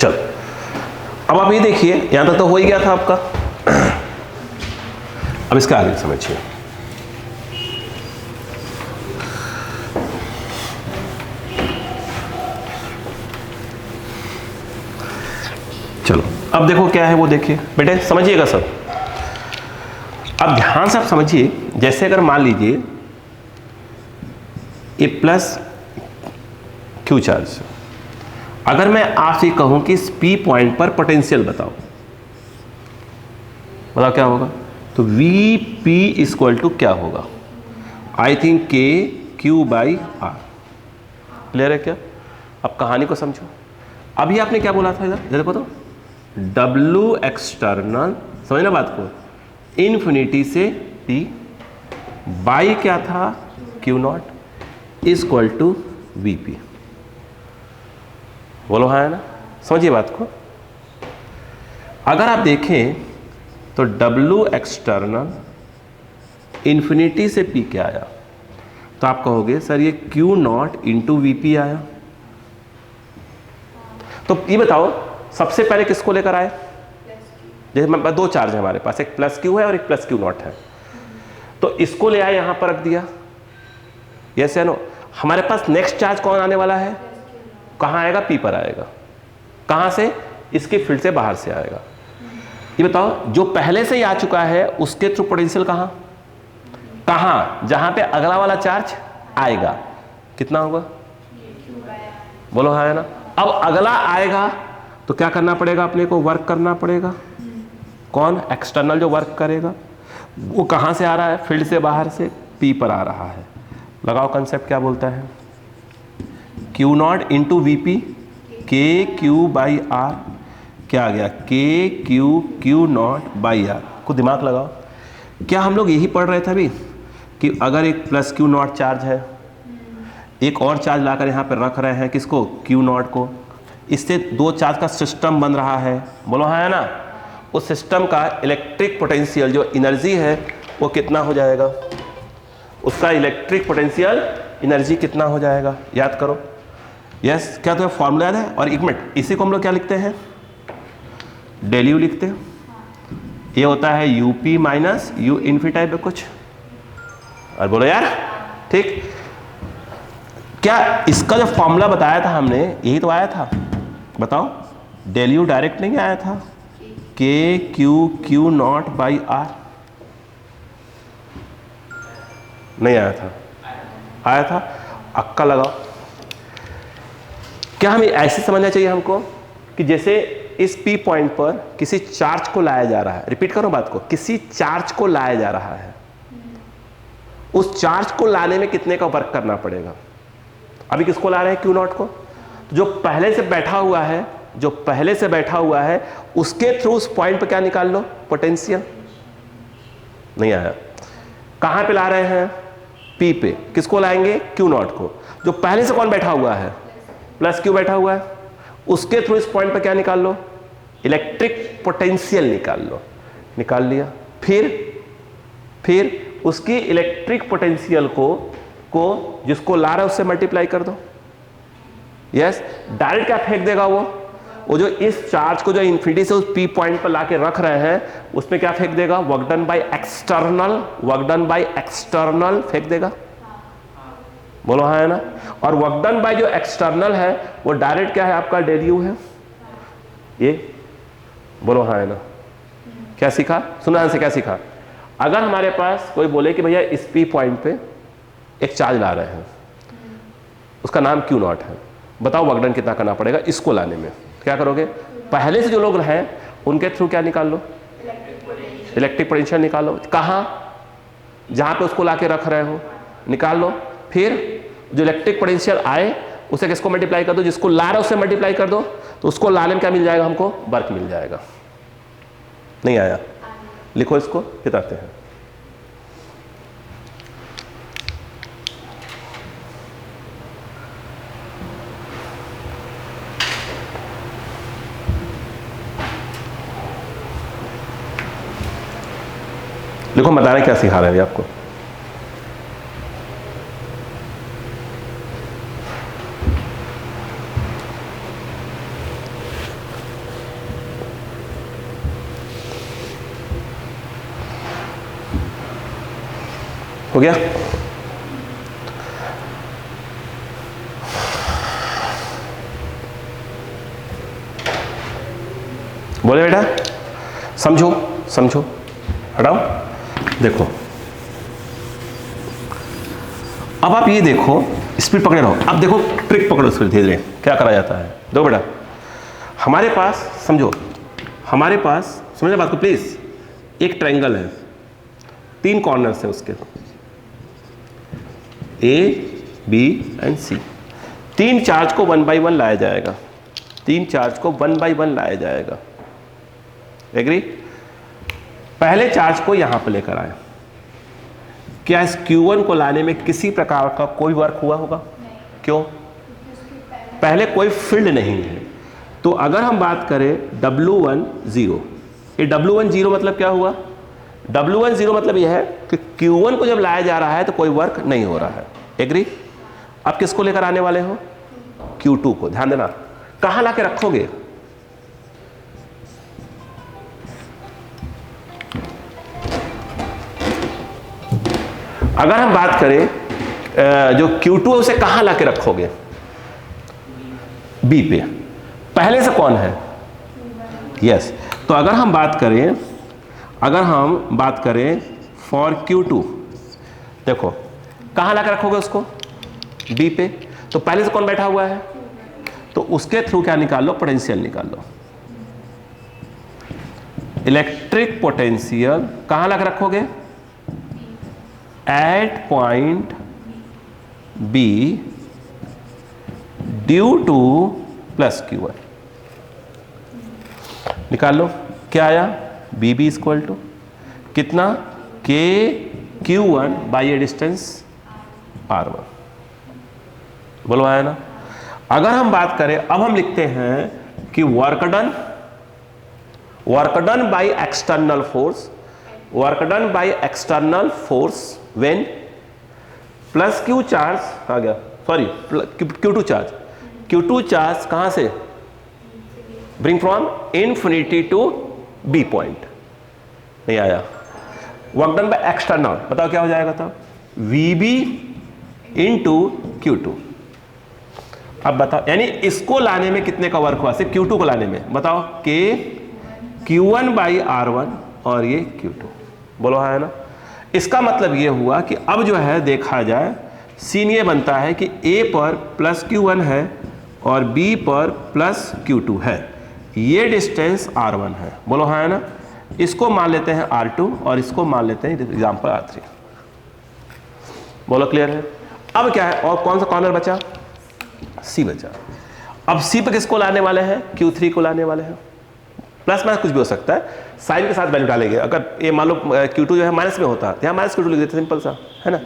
चलो अब आप ये देखिए, यहां तक तो हो ही गया था आपका। अब इसका आगे समझिए। चलो अब देखो क्या है वो देखिए बेटे, समझिएगा सब। अब ध्यान से आप समझिए, जैसे अगर मान लीजिए ए प्लस क्यू चार्ज, अगर मैं आपसे कहूं कि इस पी पॉइंट पर पोटेंशियल बताओ क्या होगा, तो वी पी इक्वल टू क्या होगा, आई थिंक के क्यू बाई आर। क्लियर है क्या? अब कहानी को समझो। अभी आपने क्या बोला था, इधर देखो तो, डब्ल्यू एक्सटर्नल, समझना बात को, इन्फिनिटी से टी बाई क्या था, Q not equal to V P. बोलो हाँ है ना? समझिए बात को। अगर आप देखें तो डब्ल्यू एक्सटर्नल इन्फिनिटी से पी क्या आया, तो आप कहोगे सर ये Q not into V P आया। तो ये बताओ सबसे पहले किसको लेकर आए? जैसे दो चार्ज है हमारे पास, एक प्लस क्यू है और एक प्लस क्यू नॉट है, तो इसको ले आए यहां पर रख दिया। यस या नो? हमारे पास नेक्स्ट चार्ज कौन आने वाला है? कहां आएगा? पी पर आएगा। कहां से? इसके फील्ड से बाहर से आएगा। ये बताओ जो पहले से ही आ चुका है उसके थ्रू पोटेंशियल कहां? कहां? जहां पे अगला वाला चार्ज आएगा। कितना होगा? बोलो हाँ है ना? अब अगला आएगा तो क्या करना पड़ेगा अपने को? वर्क करना पड़ेगा। कौन? एक्सटर्नल जो वर्क करेगा वो कहां से आ रहा है? फील्ड से बाहर से, पी पर आ रहा है। लगाओ कंसेप्ट क्या बोलता है, Q not into V P, K Q by R, क्या आ गया? K Q Q not by R. को दिमाग लगाओ, क्या हम लोग यही पढ़ रहे थे अभी कि अगर एक प्लस क्यू नॉट चार्ज है, एक और चार्ज लाकर यहाँ पर रख रहे हैं, किसको? क्यू नॉट को, इससे दो चार्ज का सिस्टम बन रहा है। बोलो हाँ है ना? उस सिस्टम का इलेक्ट्रिक पोटेंशियल जो एनर्जी है वो कितना हो जाएगा? उसका इलेक्ट्रिक पोटेंशियल एनर्जी कितना हो जाएगा? याद करो। यस, क्या तुम्हें फॉर्मूला याद है? और एक मिनट, इसी को हम लोग क्या लिखते हैं? डेल यू लिखते हैं। ये होता है UP minus you Infy type में कुछ। और बोलो यार, ठीक। क्या इसका जो फॉर्मूला बताया था हमने, यही तो आया था? बताओ, डेल यू डायरेक्ट नहीं आया था? K Q Q not by R नहीं आया था? आया था। अक्का लगाओ। क्या हमें ऐसे समझना चाहिए हमको कि जैसे इस पी पॉइंट पर किसी चार्ज को लाया जा रहा है, रिपीट करो बात को, किसी चार्ज को लाया जा रहा है, उस चार्ज को लाने में कितने का वर्क करना पड़ेगा? अभी किसको ला रहे हैं? क्यू नॉट को। तो जो पहले से बैठा हुआ है, जो पहले से बैठा हुआ है उसके थ्रू उस पॉइंट पे क्या निकाल लो? पोटेंशियल। नहीं आया। कहां पे ला रहे हैं? पी पे। किसको लाएंगे? क्यू नॉट को। जो पहले से कौन बैठा हुआ है? प्लस क्यू बैठा हुआ है, उसके थ्रू इस पॉइंट पे क्या निकाल लो? इलेक्ट्रिक पोटेंशियल निकाल लो। निकाल लिया। फिर उसकी इलेक्ट्रिक पोटेंशियल को जिसको ला रहा है उससे मल्टीप्लाई कर दो। यस, डायरेक्ट क्या फेंक देगा वो जो इस चार्ज को जो इन्फिनिटी से उस पी पॉइंट पर लाके रख रहे हैं उसमें क्या फेंक देगा? वर्क डन बाय एक्सटर्नल फेंक देगा। बोलो हाँ है ना? और वर्क डन बाय जो एक्सटर्नल है वो डायरेक्ट क्या है आपका? डेल यू है। ये बोलो हाँ है ना? क्या सीखा? सुना से क्या सीखा? अगर हमारे पास कोई बोले कि भैया इस पी पॉइंट पे एक चार्ज ला रहे हैं, उसका नाम क्यू नॉट है, बताओ वर्क डन कितना करना पड़ेगा इसको लाने में? क्या करोगे? पहले से जो लोग हैं उनके थ्रू क्या निकाल लो? इलेक्ट्रिक पोटेंशियल निकालो। कहां? जहां पे उसको लाके रख रहे हो, निकाल लो। फिर जो इलेक्ट्रिक पोटेंशियल आए उसे किसको मल्टीप्लाई कर दो? जिसको ला रहा है उससे मल्टीप्लाई कर दो, तो उसको लाने में क्या मिल जाएगा हमको? वर्क मिल जाएगा। नहीं आया? लिखो इसको, बताते हैं। देखो बता रहे क्या सिखा रहे हैं आपको। हो गया? बोले बेटा समझो समझो, हटाओ। देखो अब आप ये देखो, स्पीड पकड़े रहो। अब देखो ट्रिक पकड़ो इसको धीरे धीरे क्या करा जाता है। देखो बेटा हमारे पास समझो, हमारे पास समझना बात को प्लीज, एक ट्रायंगल है, 3 कॉर्नर्स है उसके, A B and C. 3 charge को 1 बाई 1 लाया जाएगा, 3 चार्ज को 1 बाई 1 लाया जाएगा। एग्री? पहले चार्ज को यहां पर लेकर आए, क्या इस Q1 को लाने में किसी प्रकार का कोई वर्क हुआ होगा? क्यों? पहले कोई फील्ड नहीं है। तो अगर हम बात करें W1 0, ये W1 0 मतलब क्या हुआ? W1 0 मतलब यह है कि Q1 को जब लाया जा रहा है तो कोई वर्क नहीं हो रहा है। एग्री? अब किसको लेकर आने वाले हो? Q2 को। ध्यान देना कहां लाके रखोगे? अगर हम बात करें जो Q2 है उसे कहां लाके रखोगे? B पे। पहले से कौन है? यस। तो अगर हम बात करें फॉर Q2, देखो कहां लाके रखोगे उसको? B पे। तो पहले से कौन बैठा हुआ है? तो उसके थ्रू क्या निकाल लो? पोटेंशियल निकाल लो। इलेक्ट्रिक पोटेंशियल कहां लाके रखोगे? At point B due to plus Q1। निकाल लो क्या आया? BB इक्वल टू कितना? K Q1 by a distance R1। बोलो आया ना? अगर हम बात करें, अब हम लिखते हैं कि work done by external force, work done by external force when plus Q charge आ गया, सॉरी Q2 चार्ज कहां से? Bring from infinity to B point. नहीं आया। वर्क डन बाय एक्सटर्नल, बताओ क्या हो जाएगा तब? VB into Q2। अब बताओ, यानी इसको लाने में कितने का वर्क हुआ? सिर्फ Q2 को लाने में बताओ। K Q1 बाई R1 और ये Q2। बोलो है ना? इसका मतलब ये हुआ कि अब जो है देखा जाए, सीन ये बनता है कि A पर प्लस Q1 है और B पर प्लस Q2 है, ये डिस्टेंस R1 है। बोलो है ना? इसको मान लेते हैं R2 और इसको मान लेते हैं एग्जाम्पल R3। बोलो क्लियर है? अब क्या है, और कौन सा कॉर्नर बचा? C बचा। अब C पर किसको लाने वाले हैं? Q3 को लाने वाले हैं। प्लस माइनस कुछ भी हो सकता है, साइन के साथ वैल्यू डालेंगे। अगर ये मान लो Q2 जो है माइनस में होता है, यहाँ माइनस Q2 लिख देते, सिंपल सा है ना।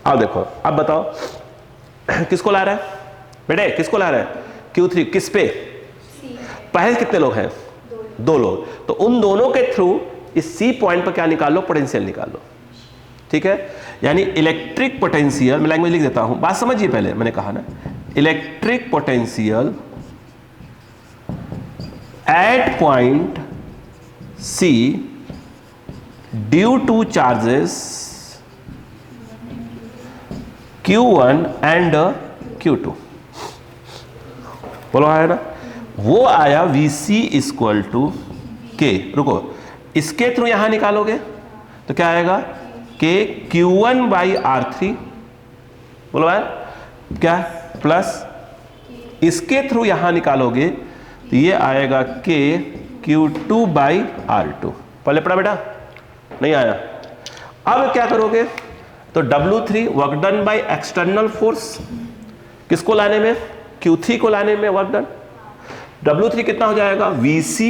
अब देखो, अब बताओ किसको ला रहा है बेटे? किसको ला रहा है? Q3 किस पे? पहले कितने लोग हैं? 2 लोग। तो उन दोनों के थ्रू इस C पॉइंट पर क्या निकाल लो? पोटेंशियल निकाल लो। ठीक है? यानी इलेक्ट्रिक पोटेंशियल, मैं लैंग्वेज लिख देता हूं, बात समझिए पहले, मैंने कहा ना electric potential at point C due two charges Q1 and Q2। बोलो आया ना? वो आया VC इक्वल टू K। रुको, इसके थ्रू यहां निकालोगे तो क्या आएगा? K Q1 by R3। बोलो यार क्या? प्लस इसके थ्रू यहां निकालोगे तो ये आएगा K Q2 बाई R2। पहले पढ़ा बेटा? नहीं आया। अब क्या करोगे? तो W3 work done by external force, किसको लाने में? Q3 को लाने में वर्क डन। W3 कितना हो जाएगा? VC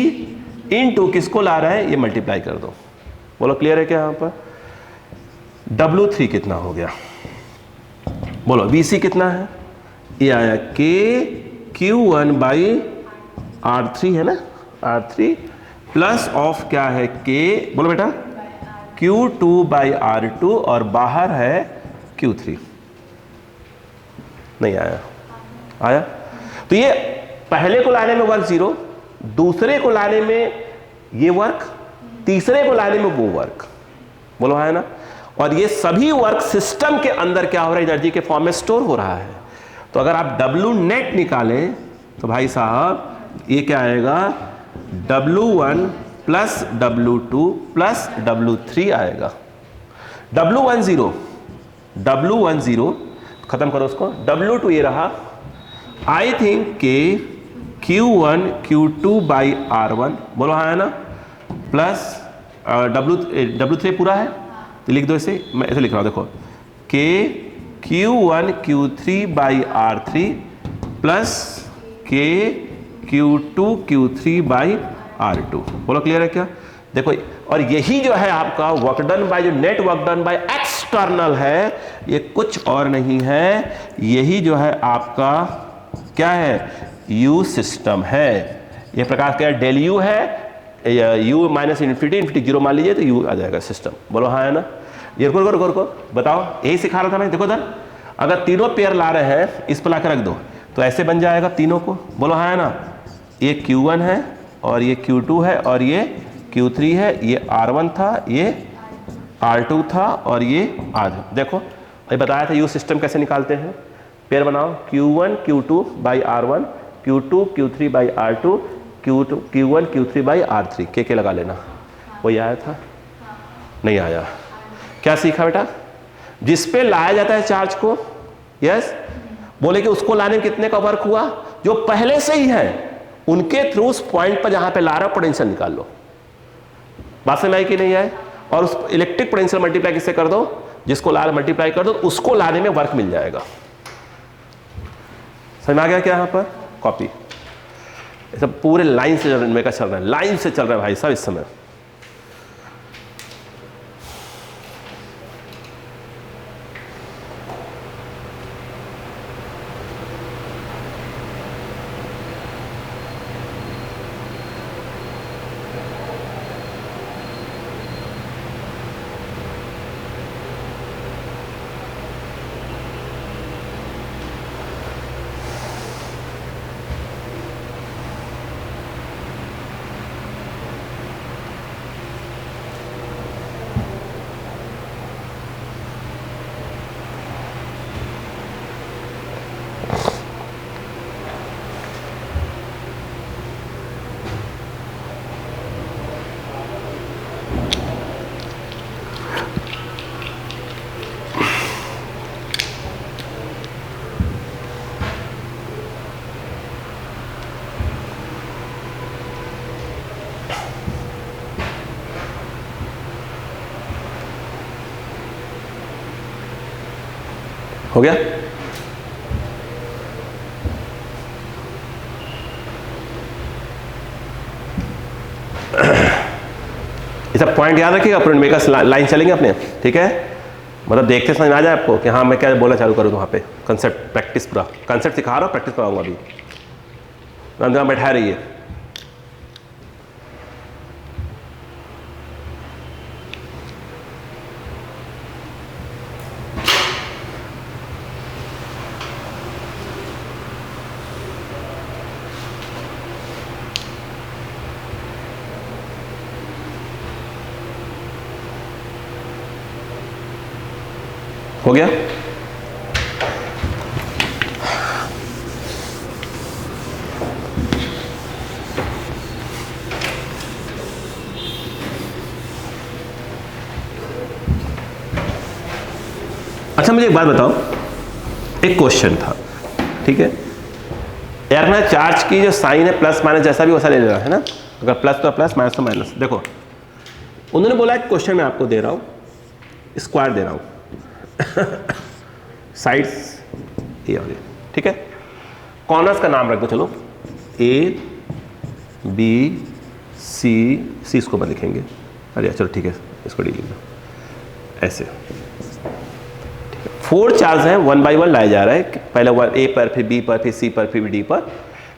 इंटू किसको ला रहा है? ये मल्टीप्लाई कर दो। बोलो क्लियर है क्या? यहां पर W3 कितना हो गया? बोलो VC कितना है? ये आया K Q1 बाई R3 है ना, R3 प्लस ऑफ क्या है? K, बोलो बेटा, Q2 बाई R2 और बाहर है Q3। नहीं आया? आया? तो ये पहले को लाने में वर्क 0, दूसरे को लाने में ये वर्क, तीसरे को लाने में वो वर्क। बोलो है ना? और ये सभी वर्क सिस्टम के अंदर क्या हो रहा है, एनर्जी के फॉर्म में स्टोर हो रहा है। तो अगर आप W नेट निकालें तो भाई साहब ये क्या आएगा, W1 plus W2 plus W3 आएगा। W10 खत्म करो उसको, W2 ये रहा, आई थिंक के Q1 Q2 बाई R1, बोलो हाँ है ना, प्लस W3 पूरा है तो लिख दो इसे, मैं ऐसे लिख रहा हूँ देखो, के Q1 Q3 by R3 plus के Q2 Q3 बाई R2, बोलो क्लियर है क्या? देखो, और यही जो है आपका वर्क डन बाय, जो net work done by external है, ये कुछ और नहीं है, यही जो है आपका क्या है, U सिस्टम है। ये प्रकार का डेल U है, U माइनस इन्फिनिटी जीरो मान लीजिए तो U आ जाएगा सिस्टम, बोलो हाँ है ना। ये रुको बताओ, यही सिखा रहा था मैं। देखो इधर अगर तीनों पेयर ला रहे हैं, इस पर ला कर रख दो तो ऐसे बन जाएगा तीनों को, बोलो हाँ है ना। ये Q1 है और ये Q2 है और ये Q3 है, ये R1 था, ये R2 था और ये R। देखो ये बताया था U सिस्टम कैसे निकालते हैं, पेयर बनाओ, Q1 Q2 by R1, Q2 Q3 by R2, Q1 Q3 by R3, के लगा लेना। वही आया था? नहीं आया। क्या सीखा बेटा? जिस पे लाया जाता है चार्ज को, यस, बोले कि उसको लाने में कितने का वर्क हुआ, जो पहले से ही है उनके थ्रू उस पॉइंट पर जहां पे ला रहा पोटेंशियल निकाल लो। बात समझ आई कि नहीं आए? और उस इलेक्ट्रिक पोटेंशियल मल्टीप्लाई किससे कर दो, जिसको ला मल्टीप्लाई कर दो, उसको लाने में वर्क मिल जाएगा। समझ में आ गया क्या? यहां पर कॉपी सब पूरे लाइन से चल रहा है, लाइन से चल रहा है भाई साहब इस समय। हो गया? ये सब पॉइंट याद रखिएगा, मेकर्स लाइन चलेंगे अपने, ठीक है? मतलब देखते समझ में आ जाए आपको कि हाँ मैं क्या बोलना चालू करूँ। वहाँ पे कंसेप्ट प्रैक्टिस, पूरा कंसेप्ट सिखा रहा हूँ, प्रैक्टिस कराऊंगा अभी। जहाँ बैठा रहिए। हो गया? अच्छा मुझे एक बात बताओ, एक क्वेश्चन था, ठीक है यार, ना चार्ज की जो साइन है प्लस माइनस जैसा भी वैसा ले लेना है ना, अगर प्लस तो प्लस, माइनस तो माइनस। देखो उन्होंने बोला एक क्वेश्चन मैं आपको दे रहा हूं, स्क्वायर दे रहा हूं साइड्स ए और ए, ठीक है, कॉर्नर्स का नाम रख दो, चलो ए बी सी, सी इसको पर लिखेंगे, अरे चलो ठीक है इसको डी लिख दो ऐसे। 4 चार्ज हैं, 1 बाई 1 लाया जा रहा है, पहले ए पर, फिर बी पर, फिर सी पर, फिर डी पर,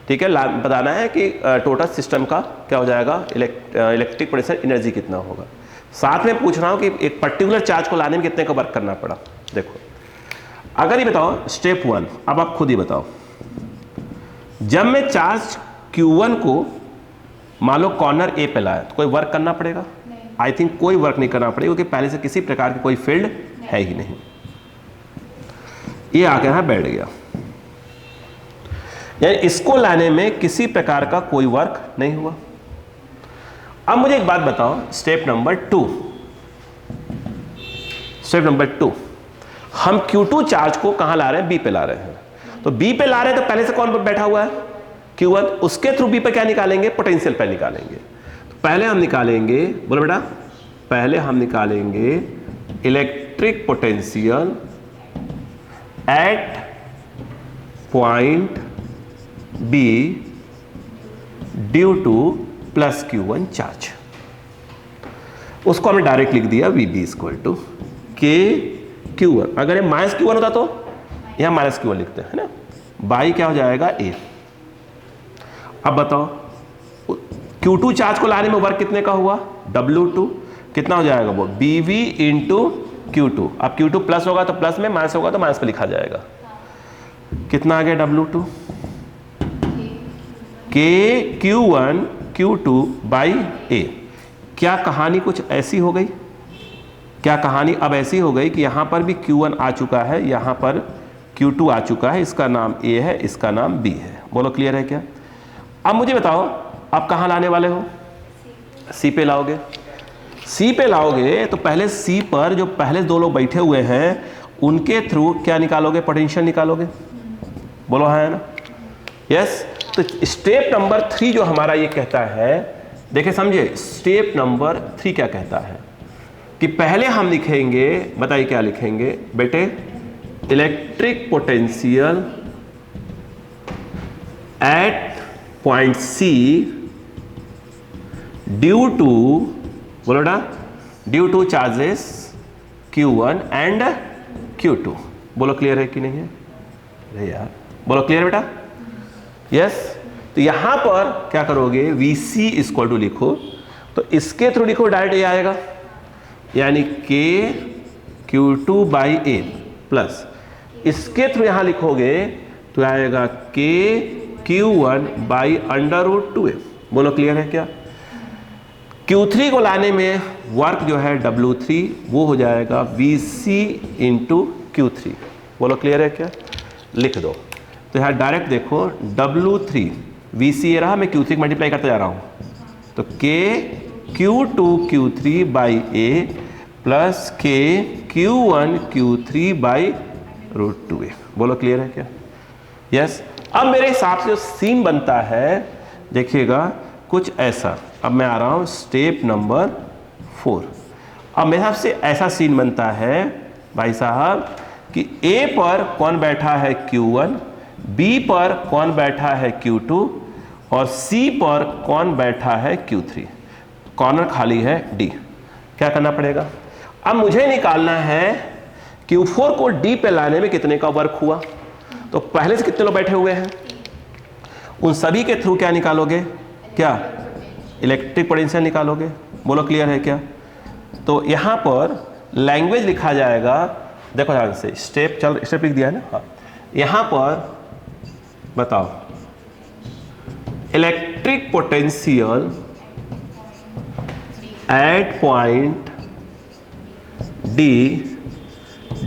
ठीक है। बताना है कि टोटल सिस्टम का क्या हो जाएगा, इलेक्ट्रिक पोटेंशियल एनर्जी कितना होगा। साथ में पूछ रहा हूं कि एक पर्टिकुलर चार्ज को लाने में कितने का वर्क करना पड़ा। देखो अगर ये बताओ स्टेप 1, अब आप खुद ही बताओ, जब मैं चार्ज Q1 को मान लो कॉर्नर ए पे लाया तो कोई वर्क करना पड़ेगा? नहीं। आई थिंक कोई वर्क नहीं करना पड़ेगा, क्योंकि पहले से किसी प्रकार की कोई फील्ड है ही नहीं। ये आके यहां बैठ गया, यानी इसको लाने में किसी प्रकार का कोई वर्क नहीं हुआ। अब मुझे एक बात बताओ, स्टेप नंबर 2, स्टेप नंबर 2, हम Q2 चार्ज को कहां ला रहे हैं? B पे ला रहे हैं। तो B पे ला रहे हैं तो पहले से कौन बैठा हुआ है? Q1। उसके थ्रू B पे क्या निकालेंगे? पोटेंशियल पे निकालेंगे। तो पहले हम निकालेंगे, बोलो बेटा, पहले हम निकालेंगे electric potential at point B due to plus Q1 charge. उसको हमने डायरेक्ट लिख दिया VB इक्वल टू के Q1। अगर ये माइनस Q1 होता तो यहां माइनस Q1 लिखते हैं ना, बाई क्या हो जाएगा A। अब बताओ Q2 चार्ज को लाने में वर्क कितने का हुआ? W2। कितना हो जाएगा वो? BV into Q2। अब Q2 प्लस होगा तो प्लस में, माइनस होगा तो माइनस पे लिखा जाएगा। कितना आ गया W2? के Q1 Q2 बाई A। क्या कहानी कुछ ऐसी हो गई? क्या कहानी अब ऐसी हो गई कि यहां पर भी Q1 आ चुका है, यहां पर Q2 आ चुका है, इसका नाम A है, इसका नाम B है। बोलो क्लियर है क्या? अब मुझे बताओ आप कहां लाने वाले हो? C पे लाओगे। C पे लाओगे तो पहले C पर जो पहले दो लोग बैठे हुए हैं उनके थ्रू क्या निकालोगे? पोटेंशियल निकालोगे। बोलो है ना? यस। तो स्टेप नंबर 3 जो हमारा ये कहता है, देखिए समझे, स्टेप नंबर 3 क्या कहता है कि पहले हम लिखेंगे, बताइए क्या लिखेंगे बेटे? Electric potential at point C due to, बोलो ना, due two charges Q1 and Q2। बोलो क्लियर है कि नहीं है? अरे यार बोलो क्लियर बेटा? यस। तो यहां पर क्या करोगे? VC इक्वल टू लिखो, तो इसके थ्रू लिखो, डायरेक्ट ये आएगा, यानी K Q2 by A plus इसके थ्रू यहां लिखोगे तो आएगा K Q1 by under root 2A। बोलो क्लियर है क्या? Q3 को लाने में वर्क जो है W3 वो हो जाएगा VC इंटू Q3। बोलो क्लियर है क्या? लिख दो। तो यहाँ डायरेक्ट देखो, W3 VC ये रहा, मैं Q3 मल्टीप्लाई करते जा रहा हूँ, तो K Q2 Q3 by A plus K Q1 Q3 by root 2A। बोलो क्लियर है क्या? यस। अब मेरे हिसाब से जो सीन बनता है देखिएगा कुछ ऐसा। अब मैं आ रहा हूँ स्टेप नंबर 4। अब मेरे हिसाब से ऐसा सीन बनता है भाई साहब कि A पर कौन बैठा है? Q1, B पर कौन बैठा है? Q2, और C पर कौन बैठा है? Q3। कॉर्नर खाली है D। क्या करना पड़ेगा? अब मुझे निकालना है Q4 को D पे लाने में कितने का वर्क हुआ। तो पहले से कितने लोग बैठे हुए हैं, उन सभी के थ्रू क्या निकालोगे? क्या? इलेक्ट्रिक पोटेंशियल निकालोगे। बोलो क्लियर है क्या? तो यहां पर लैंग्वेज लिखा जाएगा, देखो ध्यान से, स्टेप लिख दिया है ना। हाँ, यहां पर बताओ, electric potential at point D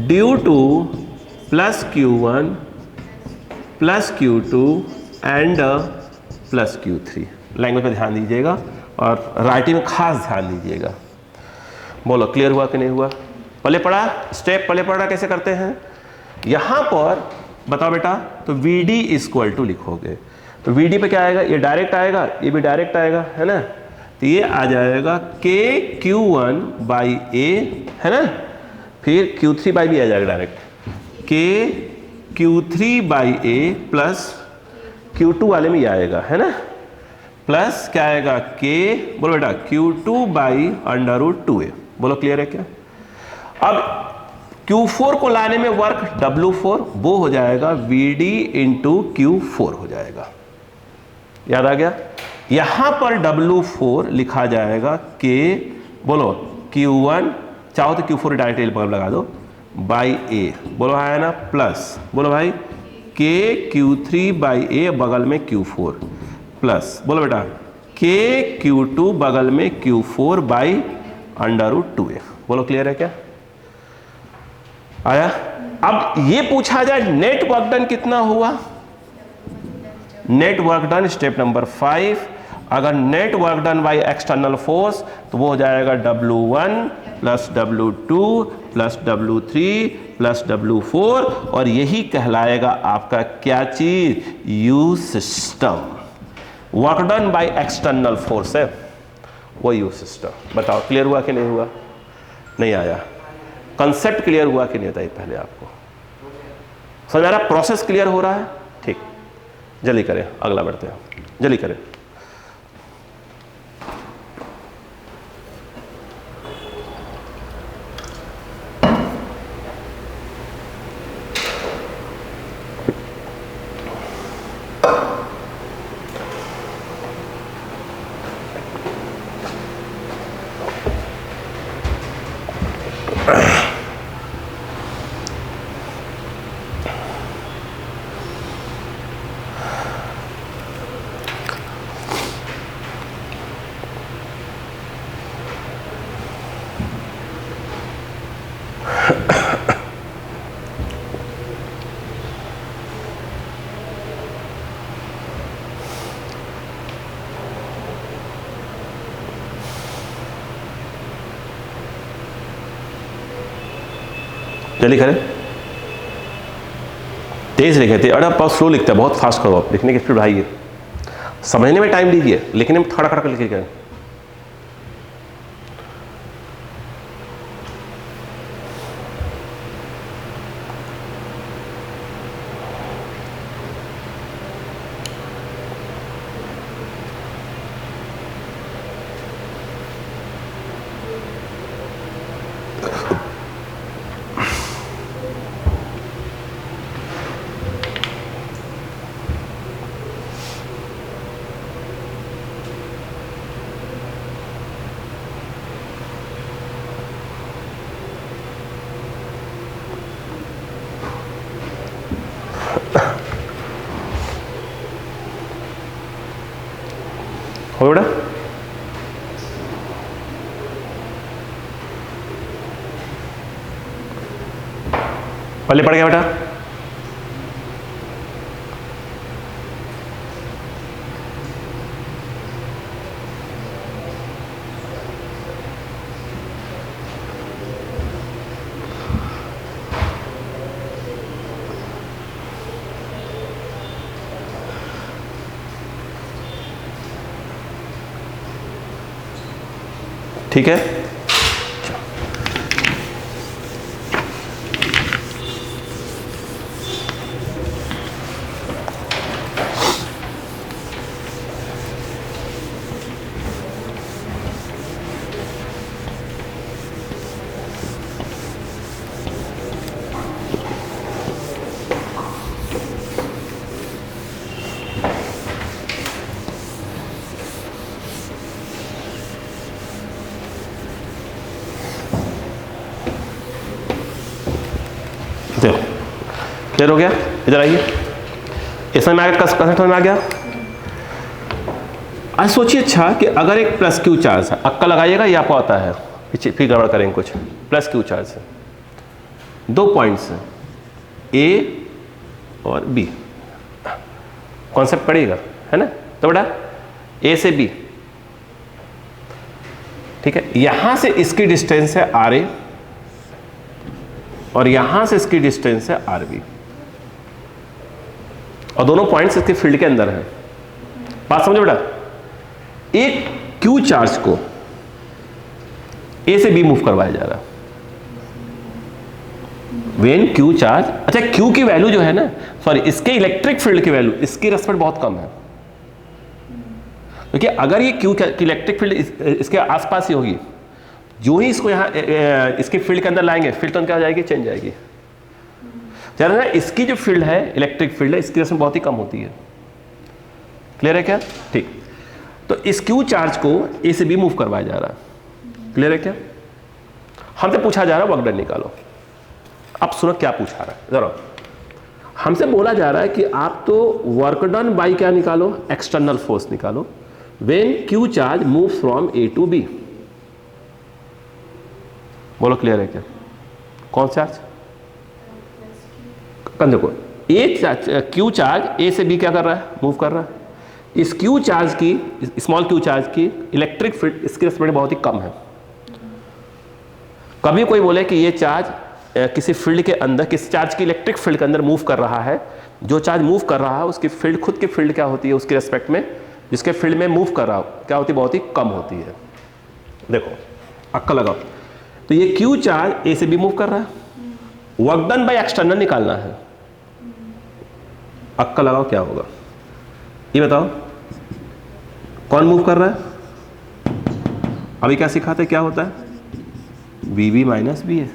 due to plus Q1 plus Q2 and plus Q3। Language पर ध्यान दीजिएगा और राइटिंग में खास ध्यान दीजिएगा। बोलो क्लियर हुआ कि नहीं हुआ? पहले पढ़ा, स्टेप पहले पढ़ा कैसे करते हैं। यहां पर बताओ बेटा, तो VD इक्वल टू लिखोगे, तो VD पे क्या आएगा? ये डायरेक्ट आएगा, ये भी डायरेक्ट आएगा, है ना। तो ये आ जाएगा K Q1 बाई A, है ना, फिर Q3 बाई B आ जाएगा direct, K Q3 by A plus Q2 वाले में ये आएगा, है ना, प्लस क्या आएगा? K, बोलो बेटा, Q2 by under root 2A। बोलो क्लियर है क्या? अब Q4 को लाने में वर्क W4 वो हो जाएगा VD इंटू Q4 हो जाएगा। याद आ गया? यहां पर W4 लिखा जाएगा K, बोलो Q1, चाहो तो Q4 डायरेक्ट लगा दो, बाई A। बोलो है ना, प्लस, बोलो भाई K Q3 बाई A बगल में Q4 प्लस, बोलो बेटा K Q2 बगल में Q4 बाई √2a। बोलो क्लियर है क्या? आया? अब ये पूछा जाए नेट वर्क डन कितना हुआ? Net work done step number 5, अगर net work done by external force तो वो हो जाएगा W1 plus W2 plus W3 plus W4, और यही कहलाएगा आपका क्या चीज? You system. Work done by external force है वो यू सिस्टम। बताओ क्लियर हुआ कि नहीं हुआ? नहीं आया? कंसेप्ट क्लियर हुआ कि नहीं होता? पहले आपको समझ आ रहा? प्रोसेस क्लियर हो रहा है? ठीक, जल्दी करें, अगला बढ़ते हैं, जल्दी करें। जल्दी करें, तेज लिखे थे। अरे बहुत स्लो लिखता है, बहुत फास्ट करो आप, लिखने की स्पीड बढ़ाइए, समझने में टाइम दीजिए, लिखने में खड़ा खड़ा कर लिखिएगा। हो बेटा, पल्ले पड़ गया बेटा? ठीक है, क्लियर हो गया? इधर आइए, इसमें में आ गया, कंसेप्ट में आ गया। आज सोचिए अच्छा कि अगर एक प्लस क्यू चार्ज है, अक्का लगाइएगा, ये आपको आता है, पीछे फिर गड़बड़ करेंगे कुछ। प्लस क्यू चार्ज है, दो पॉइंट्स हैं ए और बी, कॉन्सेप्ट पड़ेगा है ना? तो बेटा ए से बी, ठीक है, यहां से इसकी डिस्टेंस है आर ए और यहां से इसकी डिस्टेंस है आर बी, और दोनों पॉइंट्स इसके फील्ड के अंदर हैं। बात समझो बेटा, एक क्यू चार्ज को ए से बी मूव करवाया जा रहा है। वेन क्यू चार्ज, अच्छा क्यू की वैल्यू जो है ना, सॉरी इसके इलेक्ट्रिक फील्ड की वैल्यू इसकी रेस्पेक्ट बहुत कम है, क्योंकि अगर ये क्यू की इलेक्ट्रिक फील्ड इसके आसपास ही होगी, जो ही इसको यहाँ इसके फील्ड के अंदर लाएंगे, फील्ड तो क्या हो जाएगी? चेंज जाएगी। ना इसकी जो फील्ड है, इलेक्ट्रिक फील्ड है, इसकी रेस्पेक्ट बहुत ही कम होती है। क्लियर है क्या? ठीक, तो इस क्यू चार्ज को ए से बी मूव करवाया जा रहा है। क्लियर है क्या? हमसे पूछा जा रहा है वर्क डन निकालो। अब सुनो क्या पूछा रहा है जरा, हमसे बोला जा रहा है कि आप तो वर्क डन बाई क्या निकालो? एक्सटर्नल फोर्स निकालो, when Q charge move from A to B. बोलो क्लियर है क्या? कौन चार्ज? कौन? देखो एक क्यू चार्ज ए से बी क्या कर रहा है, मूव कर रहा है। इस क्यू चार्ज की, स्मॉल क्यू चार्ज की इलेक्ट्रिक फील्ड इसकी रिस्पेक्ट में बहुत ही कम है। कभी कोई बोले कि ये चार्ज किसी फील्ड के अंदर, किसी चार्ज की इलेक्ट्रिक फील्ड के अंदर मूव कर रहा है, जो चार्ज मूव कर रहा है उसकी फील्ड, खुद की फील्ड क्या होती है उसके रेस्पेक्ट में, जिसके फील्ड में मूव कर रहा हो क्या होती है, बहुत ही कम होती है। देखो अक्का लगाओ, तो ये क्यू चार्ज ए से बी मूव कर रहा है, वर्क डन बाय एक्सटर्नल निकालना है, अक्का लगाओ क्या होगा ये बताओ, कौन मूव कर रहा है? अभी क्या सिखाते, क्या होता है? बीबी माइनस बी ए,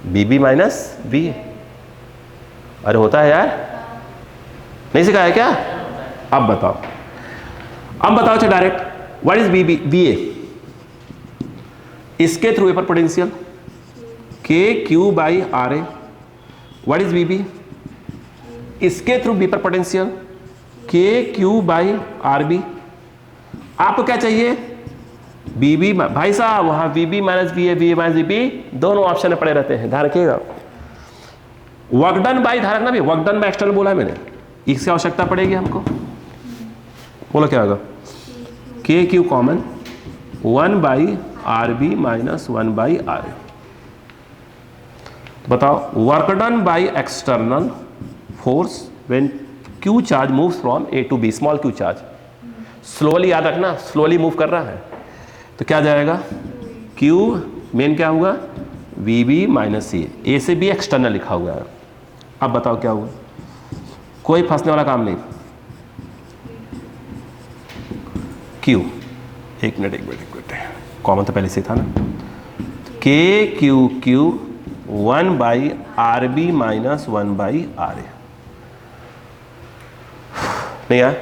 बीबी माइनस बी ए। अरे होता है यार, नहीं सिखाया क्या? अब बताओ, अब बताओ अच्छा direct, what is BB B A? इसके through vapour potential K Q by R A. What is BB? इसके through vapour potential K Q by R B. आपको क्या चाहिए? बीबी। भाई साहब वहां BB minus B A, B minus B, दोनों option में पड़े रहते हैं, ध्यान रखिएगा। वर्क डन बाई, ध्यान रखना भी, वर्क डन बाई एक्सटर्नल बोला है मैंने, इसकी आवश्यकता पड़ेगी हमको। बोलो क्या होगा? K Q common 1 by R B minus 1 by R A. बताओ work done by external force when Q charge moves from A to B, small Q charge slowly, याद रखना स्लोली मूव कर रहा है, तो क्या जाएगा? क्यू मेन क्या हुआ? वी बी माइनस सी, ए से बी एक्सटर्नल लिखा हुआ है। अब बताओ क्या हुआ? कोई फंसने वाला काम नहीं। क्यू, एक मिनट, कॉमन तो पहले से था ना, K Q Q 1 by R B minus 1 by R A. नहीं यार,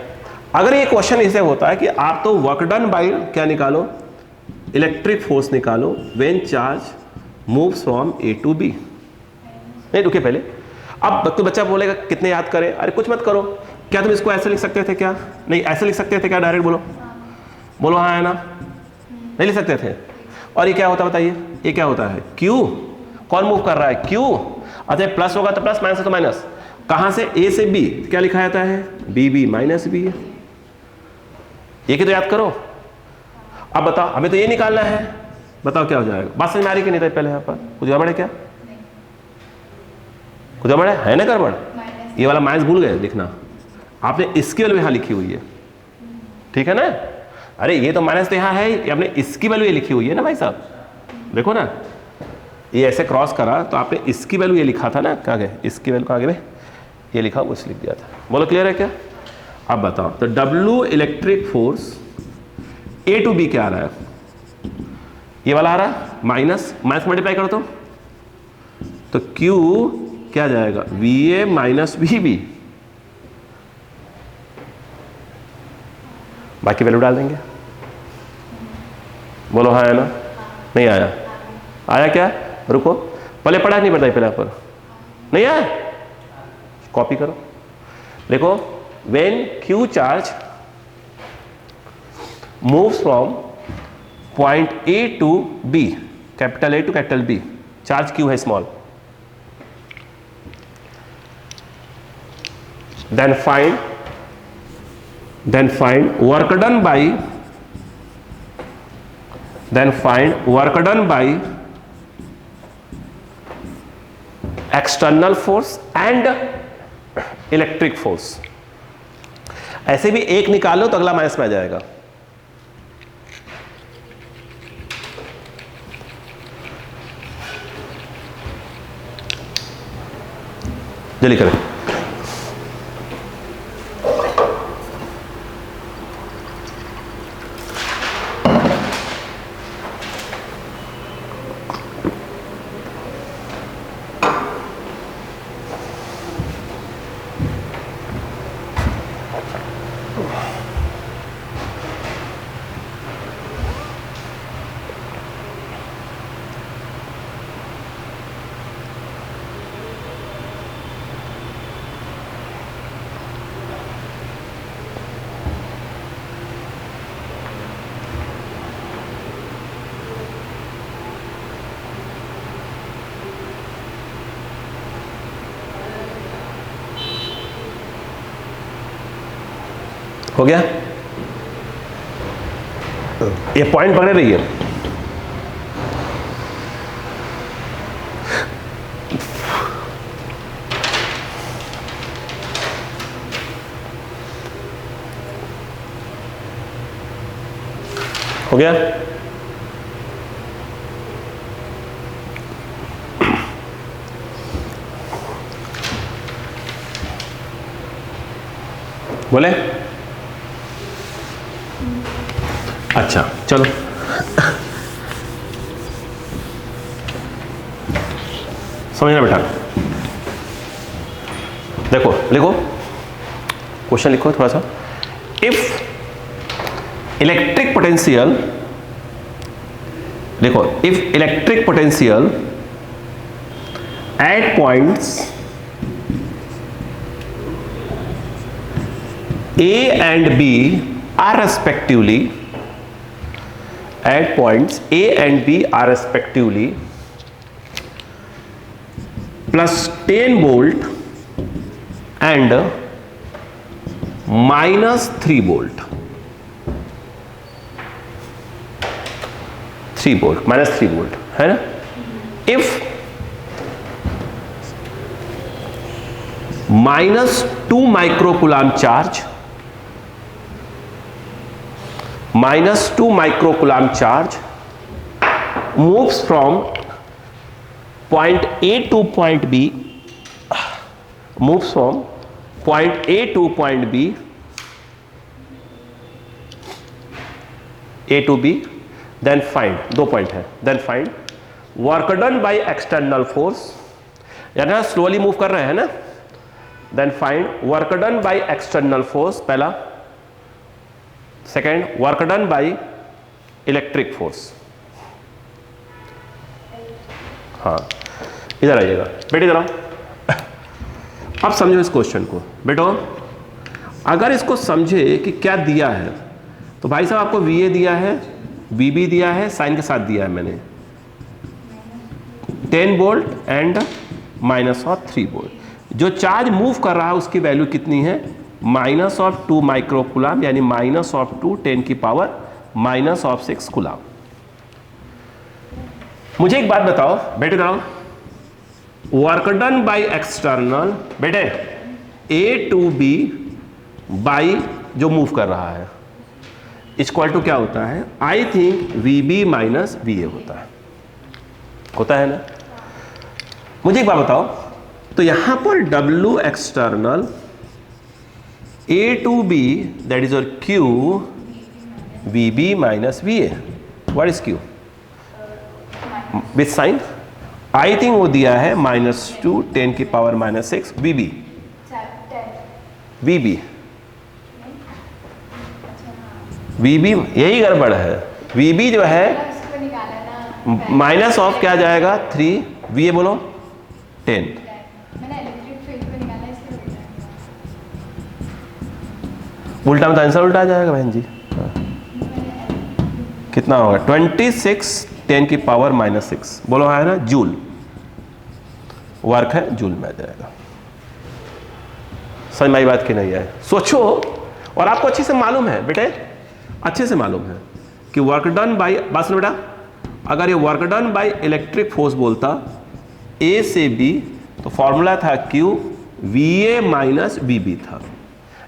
अगर ये क्वेश्चन इसे होता है कि आप तो वर्क डन बाई क्या निकालो, इलेक्ट्रिक फोर्स निकालो when charge moves from A to B. नहीं रुके पहले, अब तो बच्चा बोलेगा कितने याद करें, अरे कुछ मत करो, क्या तुम इसको ऐसे लिख सकते थे क्या? नहीं ऐसे लिख सकते थे क्या? डायरेक्ट बोलो, बोलो हाँ है ना, नहीं लिख सकते थे। और ये क्या होता है बताइए, ये क्या होता है? क्यू, कौन मूव कर रहा है? क्यू। अच्छा प्लस होगा तो प्लस, माइनस है तो माइनस, कहां से? ए से बी, क्या लिखा जाता है? B B minus B. ये तो याद करो। अब बताओ, हमें तो ये निकालना है, बताओ क्या हो जाएगा? बात समझ में आ रही कि नहीं? पहले यहाँ पर कुछ गड़बड़ है क्या? कुछ गड़बड़ है ना? गड़बड़ ये वाला माइनस भूल गए लिखना, आपने इसकी वैल्यू यहाँ लिखी हुई है, ठीक है ना? अरे ये तो माइनस तो यहाँ है, ये आपने इसकी वैल्यू ये लिखी हुई है ना भाई साहब, देखो ना, ये ऐसे क्रॉस करा तो आपने इसकी वैल्यू ये लिखा था ना, क्या गए इसकी वैल्यू आगे में ये लिखा, उस लिख दिया था। बोलो क्लियर है क्या? अब बताओ, तो W electric force A to B क्या आ रहा है? ये वाला आ रहा है माइनस, माइनस मल्टीप्लाई करो तो Q क्या जाएगा? VA माइनस VB, बाकी वैल्यू डाल देंगे। बोलो हाँ है ना? नहीं आया? आया क्या? रुको, पहले पढ़ा नहीं पढ़ा? पहले पर नहीं आया, कॉपी करो, देखो when Q charge moves from point A to B, capital A to capital B, charge Q है small, then find work done by external force and electric force. ऐसे भी एक निकालो तो अगला माइनस में आ जाएगा। जल्दी करें। हो गया? ये पॉइंट पकड़े रहिए। हो गया? बोले? अच्छा चलो, समझना बेटा। देखो लिखो, क्वेश्चन लिखो थोड़ा सा। इफ इलेक्ट्रिक पोटेंशियल, देखो, if electric potential eight points A and B are respectively, at points A and B are respectively plus 10 volt and minus 3 volt, 3 volt, minus 3 volt, है ना? If minus 2 microcoulomb charge, minus 2 microcoulomb charge moves from point A to point B, moves from point A to point B, A to B, then find, दो point है, then find work done by external force, यानी ना slowly move कर रहे हैं ना, then find work done by external force, पहला। Second, work done by electric force. हाँ, इधर आइएगा बेटे, इधर आओ। अब समझो इस क्वेश्चन को बेटो। अगर इसको समझे कि क्या दिया है, तो भाई साहब आपको VA दिया है, VB दिया है, साइन के साथ दिया है मैंने 10 volt and minus of 3 volt. जो चार्ज मूव कर रहा है उसकी वैल्यू कितनी है? माइनस ऑफ 2 माइक्रोकुलाम, यानी माइनस ऑफ 2 10 की पावर माइनस ऑफ 6 कुलाम। मुझे एक बात बताओ बेटे, बताओ वर्क डन बाय एक्सटर्नल, बेटे A to B बाई जो मूव कर रहा है इक्वल टू क्या होता है? I think VB minus VA होता है ना? मुझे एक बात बताओ, तो यहां पर W external A to B, that is your Q, VB minus VA. What is Q? With sign? I think वो दिया है -2 10 की पावर -6 VB, VB, VB यही गड़बड़ है। VB जो है माइनस ऑफ क्या जाएगा? 3, VA बोलो 10। उल्टा में तो आंसर उल्टा आ जाएगा बहन जी। कितना होगा? 26 10 की पावर -6, बोलो है ना, जूल। वर्क है जूल में आ जाएगा। समझ में आई बात की नहीं है? सोचो, और आपको अच्छे से मालूम है बेटे, अच्छे से मालूम है कि वर्क डन बाय, बात सुनो बेटा, अगर ये work done by electric force बोलता A से B, तो फॉर्मूला था Q VA माइनस VB था।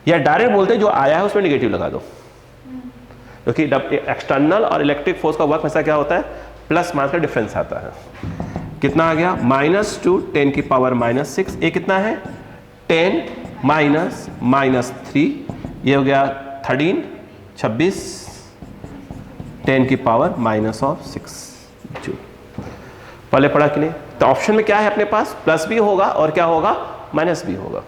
या डायरेक्ट बोलते जो आया है उसमें नेगेटिव लगा दो, क्योंकि एक्सटर्नल और इलेक्ट्रिक फोर्स का वर्क हमेशा क्या होता है? प्लस माइनस का डिफरेंस आता है। कितना आ गया? -2 10 की पावर -6, ये कितना है? 10 माइनस -3, ये हो गया 13 26 10 की पावर -6 जूल। पहले पढ़ा कि नहीं? तो ऑप्शन में क्या है अपने पास? प्लस भी होगा और क्या होगा? माइनस भी होगा।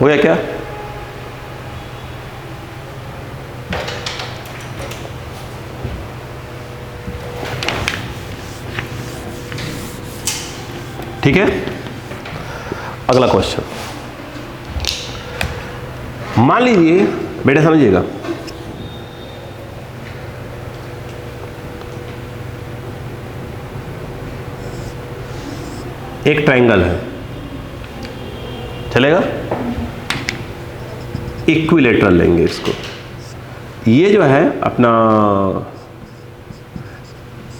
हो गया क्या? ठीक है, अगला क्वेश्चन। मान लीजिए बेटा, समझिएगा, एक ट्रायंगल है, चलेगा? इक्विलेटरल लेंगे इसको। ये जो है अपना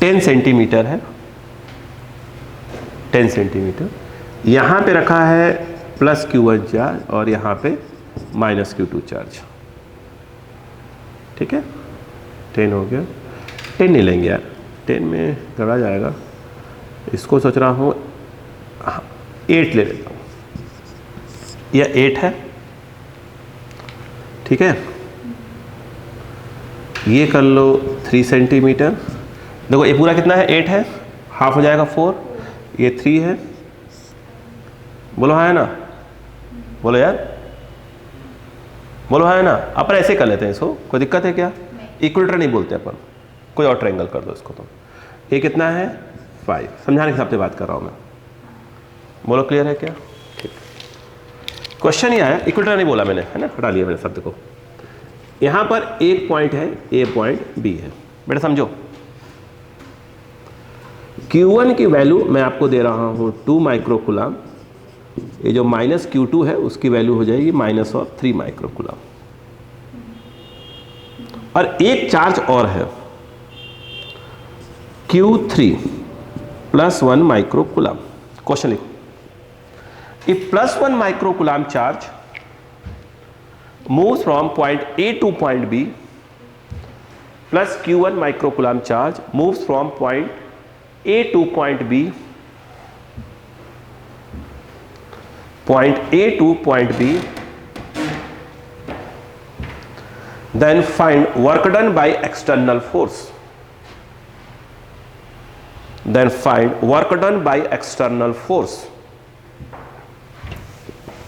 10 सेंटीमीटर है, 10 सेंटीमीटर। यहां पे रखा है प्लस Q1 चार्ज और यहां पे माइनस Q2 चार्ज। ठीक है, 10 हो गया। 10 नहीं लेंगे यार, 10 में गड़ा जाएगा। इसको सोच रहा हूं 8 ले लेता हूं। यह 8 है, ठीक है। ये कर लो 3 सेंटीमीटर। देखो ये पूरा कितना है? 8 है, हाफ हो जाएगा 4। ये 3 है, बोलो हाँ है ना? बोलो यार, बोलो हाँ है ना? अपन ऐसे कर लेते हैं इसको, कोई दिक्कत है क्या? इक्विलेटर नहीं बोलते अपन, कोई और ट्रायंगल कर दो इसको। तो ये कितना है? 5। समझाने के हिसाब से बात कर रहा हूं मैं, बोलो क्लियर है क्या? ठीक, क्वेश्चन ये है, इक्विलेटर नहीं बोला मैंने, है ना, हटा लिया मैंने शब्द को। यहां पर एक पॉइंट है, ए पॉइंट बी है। बेटा समझो, Q1 की वैल्यू मैं आपको दे रहा हूं 2 माइक्रोकूलम। ये जो माइनस Q2 है उसकी वैल्यू हो जाएगी माइनस और 3 माइक्रोकूलम। और एक चार्ज और है Q3 प्लस 1 माइक्रोकूलम। क्वेश्चन लिखो, if plus 1 microcoulomb charge moves from point A to point B plus Q1 microcoulomb charge moves from point A to point B, point A to point B, then find work done by external force. Then find work done by external force.